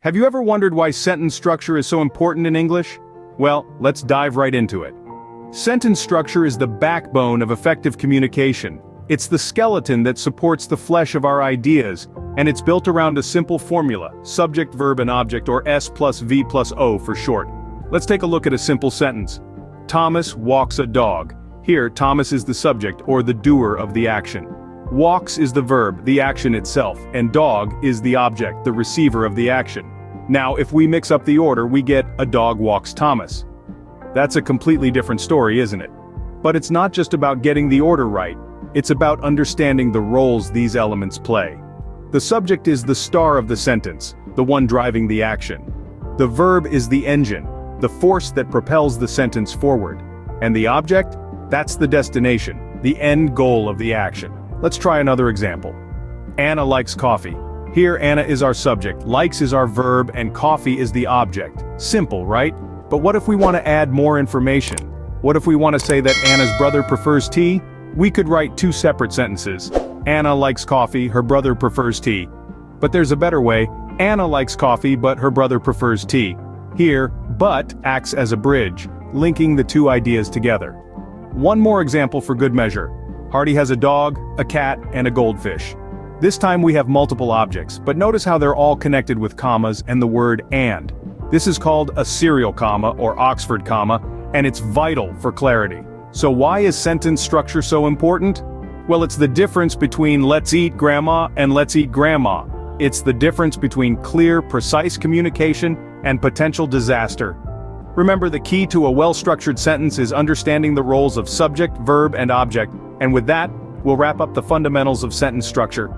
Have you ever wondered why sentence structure is so important in English? Well, let's dive right into it. Sentence structure is the backbone of effective communication. It's the skeleton that supports the flesh of our ideas, and it's built around a simple formula: subject, verb, and object, or S plus V plus O for short. Let's take a look at a simple sentence. Thomas walks a dog. Here, Thomas is the subject, or the doer of the action. Walks is the verb, the action itself, and dog is the object, the receiver of the action. Now, if we mix up the order, we get a dog walks Thomas. That's a completely different story, isn't it? But it's not just about getting the order right, it's about understanding the roles these elements play. The subject is the star of the sentence, the one driving the action. The verb is the engine, the force that propels the sentence forward. And the object? That's the destination, the end goal of the action. Let's try another example. Anna likes coffee. Here, Anna is our subject, likes is our verb, and coffee is the object. Simple, right? But what if we want to add more information? What if we want to say that Anna's brother prefers tea? We could write two separate sentences. Anna likes coffee, her brother prefers tea. But there's a better way. Anna likes coffee, but her brother prefers tea. Here, but acts as a bridge, linking the two ideas together. One more example for good measure. Hardy has a dog, a cat, and a goldfish. This time we have multiple objects, but notice how they're all connected with commas and the word and. This is called a serial comma or Oxford comma, and it's vital for clarity. So why is sentence structure so important? Well, it's the difference between let's eat grandma and let's eat grandma. It's the difference between clear, precise communication and potential disaster. Remember, the key to a well-structured sentence is understanding the roles of subject, verb, and object, and with that, we'll wrap up the fundamentals of sentence structure.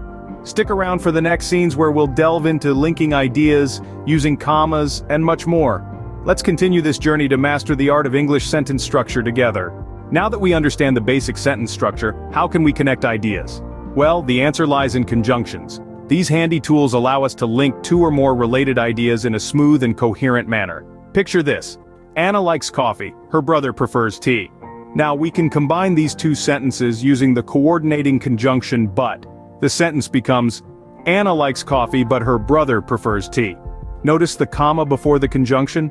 Stick around for the next scenes where we'll delve into linking ideas, using commas, and much more. Let's continue this journey to master the art of English sentence structure together. Now that we understand the basic sentence structure, how can we connect ideas? Well, the answer lies in conjunctions. These handy tools allow us to link two or more related ideas in a smooth and coherent manner. Picture this. Anna likes coffee, her brother prefers tea. Now we can combine these two sentences using the coordinating conjunction but. The sentence becomes, Anna likes coffee but her brother prefers tea. Notice the comma before the conjunction?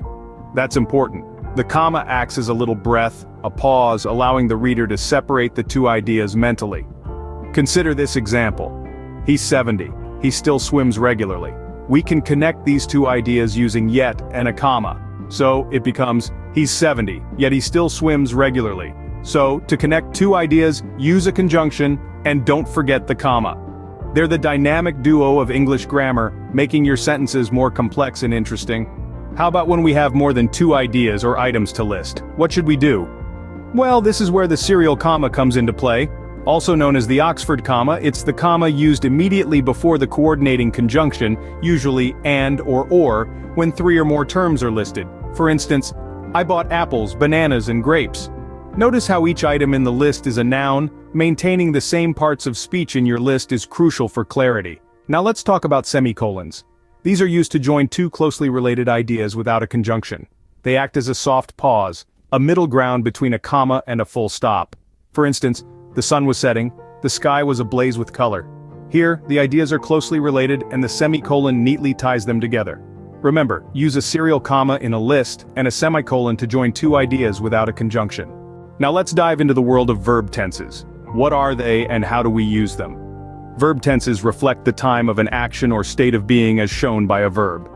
That's important. The comma acts as a little breath, a pause, allowing the reader to separate the two ideas mentally. Consider this example. He's 70. He still swims regularly. We can connect these two ideas using yet and a comma. So it becomes, he's 70, yet he still swims regularly. So, to connect two ideas, use a conjunction, and don't forget the comma. They're the dynamic duo of English grammar, making your sentences more complex and interesting. How about when we have more than two ideas or items to list? What should we do? Well, this is where the serial comma comes into play. Also known as the Oxford comma, it's the comma used immediately before the coordinating conjunction, usually and or, when three or more terms are listed. For instance, I bought apples, bananas, and grapes. Notice how each item in the list is a noun. Maintaining the same parts of speech in your list is crucial for clarity. Now let's talk about semicolons. These are used to join two closely related ideas without a conjunction. They act as a soft pause, a middle ground between a comma and a full stop. For instance, the sun was setting, the sky was ablaze with color. Here, the ideas are closely related and the semicolon neatly ties them together. Remember, use a serial comma in a list and a semicolon to join two ideas without a conjunction. Now let's dive into the world of verb tenses. What are they and how do we use them? Verb tenses reflect the time of an action or state of being as shown by a verb.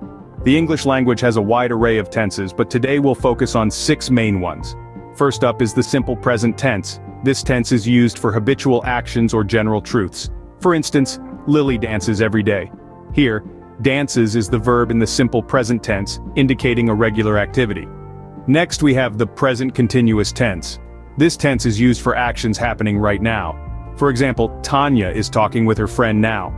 The English language has a wide array of tenses, but today we'll focus on 6 main ones. First up is the simple present tense. This tense is used for habitual actions or general truths. For instance, Lily dances every day. Here, dances is the verb in the simple present tense, indicating a regular activity. Next we have the present continuous tense. This tense is used for actions happening right now. For example, Tanya is talking with her friend now.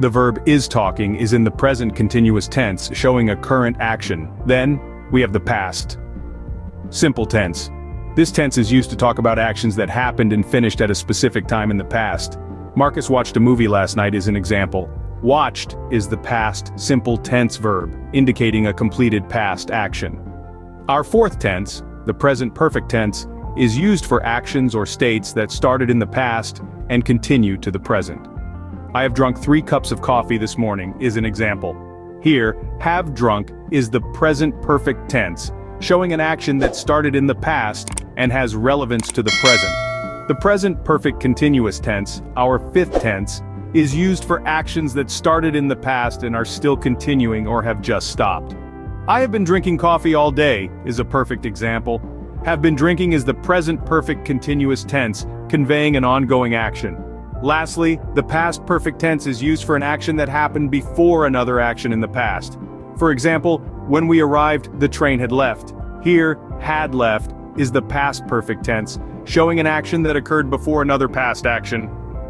The verb is talking is in the present continuous tense, showing a current action. Then, we have the past simple tense. This tense is used to talk about actions that happened and finished at a specific time in the past. Marcus watched a movie last night is an example. Watched is the past simple tense verb, indicating a completed past action. Our fourth tense, the present perfect tense, is used for actions or states that started in the past and continue to the present. I have drunk 3 cups of coffee this morning is an example. Here, have drunk is the present perfect tense, showing an action that started in the past and has relevance to the present. The present perfect continuous tense, our fifth tense, is used for actions that started in the past and are still continuing or have just stopped. I have been drinking coffee all day is a perfect example. Have been drinking is the present perfect continuous tense, conveying an ongoing action. Lastly, the past perfect tense is used for an action that happened before another action in the past. For example, when we arrived, the train had left. Here, had left is the past perfect tense, showing an action that occurred before another past action.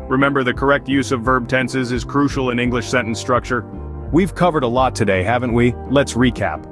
Remember, the correct use of verb tenses is crucial in English sentence structure. We've covered a lot today, haven't we? Let's recap.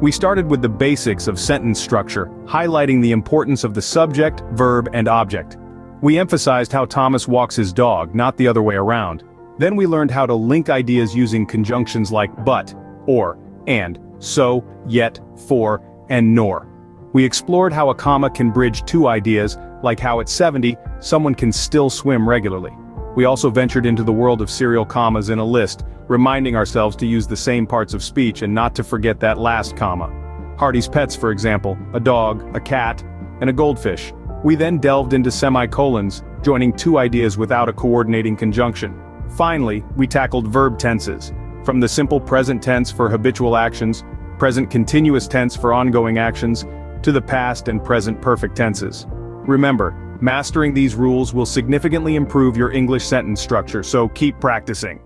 We started with the basics of sentence structure, highlighting the importance of the subject, verb, and object. We emphasized how Thomas walks his dog, not the other way around. Then we learned how to link ideas using conjunctions like but, or, and, so, yet, for, and nor. We explored how a comma can bridge two ideas, like how at 70, someone can still swim regularly. We also ventured into the world of serial commas in a list, reminding ourselves to use the same parts of speech and not to forget that last comma. Hardy's pets, for example, a dog, a cat, and a goldfish. We then delved into semicolons, joining two ideas without a coordinating conjunction. Finally, we tackled verb tenses, from the simple present tense for habitual actions, present continuous tense for ongoing actions, to the past and present perfect tenses. Remember, mastering these rules will significantly improve your English sentence structure, so keep practicing.